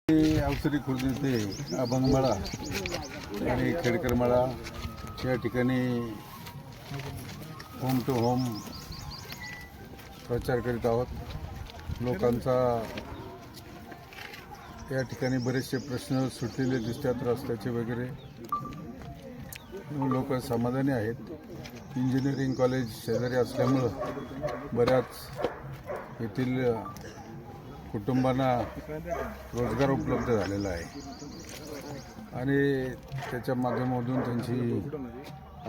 अवसरी खुर्द येथे अभंगमाळा आणि खेडकरमाळा या ठिकाणी होम टू होम प्रचार करीत आहोत। लोकांचा या ठिकाणी बरेचसे प्रश्न सुटलेले दिसतात, रस्त्याचे वगैरे। लोक समाधानी आहेत। इंजिनिअरिंग कॉलेज शेजारी असल्यामुळं बऱ्याच येथील कुटुंबांना रोजगार उपलब्ध झालेला आहे आणि त्याच्या माध्यमातून त्यांची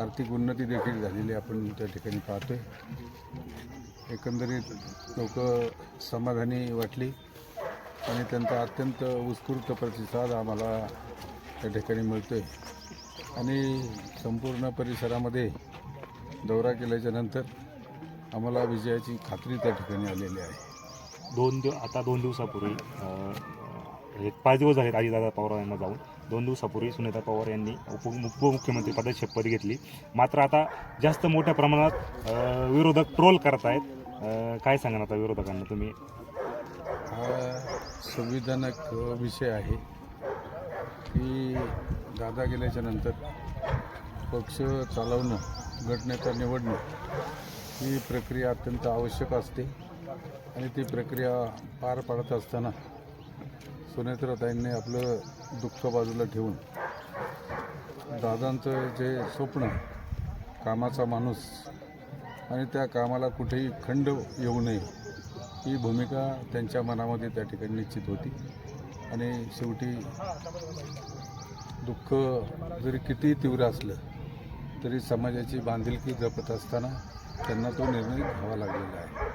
आर्थिक उन्नती देखील झालेली आपण त्या ठिकाणी पाहतोय। एकंदरीत लोक समाधानी वाटली आणि त्यांचा अत्यंत उत्स्फूर्त प्रतिसाद आम्हाला त्या ठिकाणी मिळतोय आणि संपूर्ण परिसरामध्ये दौरा केल्याच्या नंतर आम्हाला विजयाची खात्री त्या ठिकाणी आलेली आहे। आता दोन दिवसापूर्वी एक 5 दिवस झालेत अजितदादा पवार यांना जाऊन 2 दिवसापूर्वी सुनेत्रा पवार यांनी उपमुख्यमंत्री पदाची शपथ घेतली। मात्र आता जास्त मोठ्या प्रमाणात विरोधक ट्रोल करत आहेत। काय सांगा आता विरोधकांना तुम्ही? हा संविधानिक विषय आहे की दादा गेल्याच्या नंतर पक्ष चालवणं, गटनेता निवडणं ही प्रक्रिया अत्यंत आवश्यक असते आणि ती प्रक्रिया पार पाडत असताना सुनेत्राताईंनी आपलं दुःख बाजूला ठेवून दादांचं जे स्वप्न, कामाचा माणूस आणि त्या कामाला कुठेही खंड येऊ नये ही भूमिका त्यांच्या मनामध्ये त्या ठिकाणी निश्चित होती आणि शेवटी दुःख जरी किती तीव्र असलं तरी समाजाची बांधिलकी जपत असताना त्यांना तो निर्णय घ्यावा लागलेला आहे।